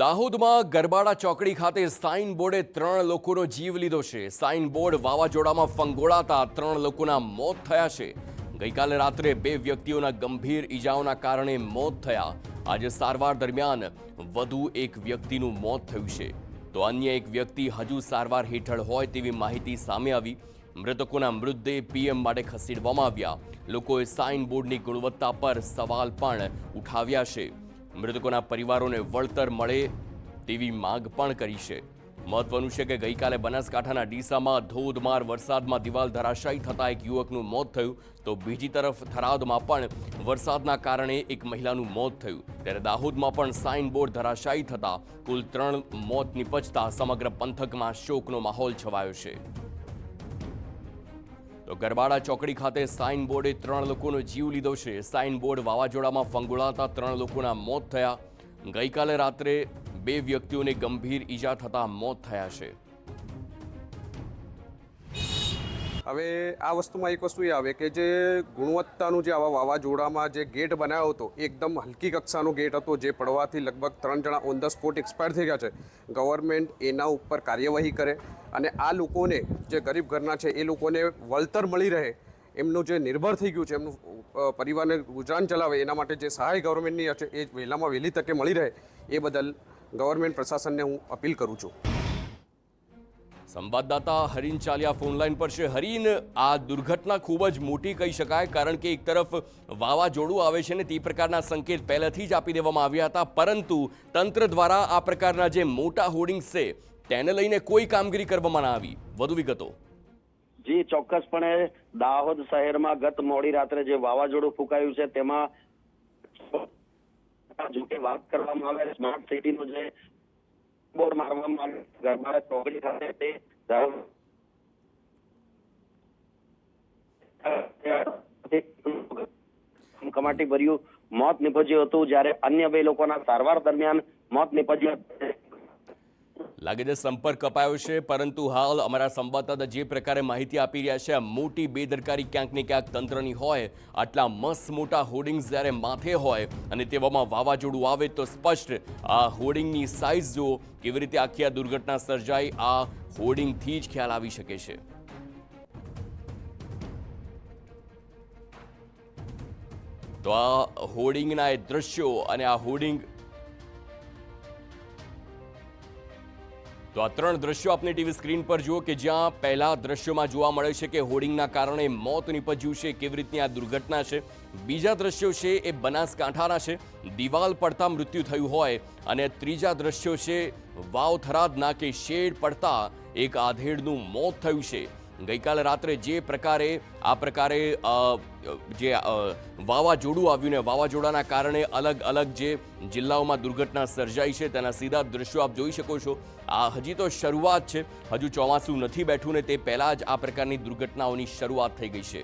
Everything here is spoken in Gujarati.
દાહોદમાં ગરબાડા ચોકડી ખાતે સાઇન બોર્ડે 3 લોકોનો જીવ લીધો છે। સાઇન બોર્ડ વાવાઝોડામાં ફંગોળાતા 3 લોકોના મોત થયા છે। ગઈકાલે રાત્રે 2 વ્યક્તિઓના ગંભીર ઈજાઓના કારણે મોત થયા। આજે સારવાર દરમિયાન વધુ એક વ્યક્તિનું મોત થયું છે, તો અન્ય એક વ્યક્તિ હજુ સારવાર હેઠળ હોય તેવી માહિતી સામે આવી। મૃતકોના મૃતદેહ પીએમ માટે ખસેડવામાં આવ્યા। લોકોએ સાઇન બોર્ડની ગુણવત્તા પર સવાલ પણ ઉઠાવ્યા છે। મૃતકોના પરિવારોને વળતર મળે તેવી માંગ પણ કરી છે। મહત્વનું છે કે ગઈકાલે બનાસકાંઠાના ડીસામાં ધોધમાર વરસાદમાં દિવાલ ધરાશાયી થતા એક યુવકનું મોત થયું, તો બીજી તરફ થરાદમાં પણ વરસાદના કારણે એક મહિલાનું મોત થયું। ત્યારે દાહોદમાં પણ સાઇન બોર્ડ ધરાશાયી થતા કુલ 3 મોત નિપજતા સમગ્ર પંથકમાં શોકનો માહોલ છવાયો છે। તો ગરબાડા ચોકડી ખાતે સાઇન બોર્ડે 3 લોકોનો જીવ લીધો છે। સાઇન બોર્ડ વાવાઝોડામાં ફંગોળાતા 3 લોકોના મોત થયા। ગઈકાલે રાત્રે 2 વ્યક્તિઓને ગંભીર ઈજા થતા મોત થયા છે। હવે આ વસ્તુમાં એક વસ્તુ એ આવે કે જે ગુણવત્તાનું જે આવા વાવાઝોડામાં જે ગેટ બનાવ્યો હતો એકદમ હલકી કક્ષાનો ગેટ હતો, જે પડવાથી લગભગ 3 જણા ઓન ધ સ્પોટ એક્સપાયર થઈ ગયા છે। ગવર્મેન્ટ એના ઉપર કાર્યવાહી કરે અને આ લોકોને જે ગરીબ ઘરના છે એ લોકોને વળતર મળી રહે, એમનું જે નિર્ભર થઈ ગયું છે, એમનું પરિવારને ગુજરાન ચલાવે એના માટે જે સહાય ગવર્મેન્ટની છે એ વહેલામાં વહેલી તકે મળી રહે, એ બદલ ગવર્મેન્ટ પ્રશાસનને હું અપીલ કરું છું। સંવાદદાતા હરીન ચાલિયા ફોનલાઈન પર છે। હરીન, આ દુર્ઘટના ખૂબ જ મોટી કહી શકાય, કારણ કે એક તરફ વાવાઝોડું આવે છે ને તે પ્રકારના સંકેત પહેલાથી જ આપી દેવામાં આવ્યા હતા, પરંતુ તંત્ર દ્વારા આ પ્રકારના જે મોટા હોર્ડિંગ્સ છે તેને લઈને કોઈ કામગીરી કરવામાં ના આવી। વધુ વિગતો? જી ચોક્કસપણે દાહોદ શહેરમાં ગત મોડી રાત્રે જે વાવાઝોડું ફૂંકાયું છે તેમાં જોકે વાત કરવામાં આવે સ્માર્ટ સિટીનો જે બોર્ડ મારવામાં આવે ગરબાડા ચોકડી ખાતે તે કમાટી ભર્યું મોત નિપજ્યું હતું, જ્યારે અન્ય 2 લોકોના સારવાર દરમિયાન મોત નિપજ્યા। લાગે છે સંપર્ક કપાયો છે, પરંતુ હાલ અમારા સંવાદદાતા જે પ્રકારે માહિતી આપી રહ્યા છે, આ મોટી બેદરકારી ક્યાંક ને ક્યાંક તંત્રની હોય। આટલા મસ્ત મોટા હોર્ડિંગ્સ જ્યારે માથે હોય અને તેવામાં વાવાઝોડું આવે તો સ્પષ્ટ આ હોર્ડિંગની સાઇઝ જો કેવી રીતે આખી આ દુર્ઘટના સર્જાઈ, આ હોર્ડિંગથી જ ખ્યાલ આવી શકે છે। તો આ હોર્ડિંગના એ દ્રશ્યો અને આ હોર્ડિંગ, તો આ 3 દ્રશ્યો આપને ટીવી સ્ક્રીન પર જુઓ કે જ્યાં પહેલા દ્રશ્યોમાં જોવા મળે છે કે હોર્ડિંગના કારણે મોત નિપજ્યું છે, કેવી રીતની આ દુર્ઘટના છે। બીજા દ્રશ્યો છે એ બનાસકાંઠાના છે, દિવાલ પડતા મૃત્યુ થયું હોય, અને ત્રીજા દ્રશ્યો છે વાવ થરાદના કે શેડ પડતા એક આધેડનું મોત થયું છે। ગઈકાલે રાત્રે જે પ્રકારે આ પ્રકારે જે વાવાઝોડું આવ્યું ને વાવાઝોડાના કારણે અલગ અલગ જે જિલ્લાઓમાં દુર્ઘટના સર્જાઈ છે તેના સીધા દ્રશ્યો આપ જોઈ શકો છો। આ હજી તો શરૂઆત છે, હજુ ચોમાસું નથી બેઠું ને તે પહેલાં જ આ પ્રકારની દુર્ઘટનાઓની શરૂઆત થઈ ગઈ છે।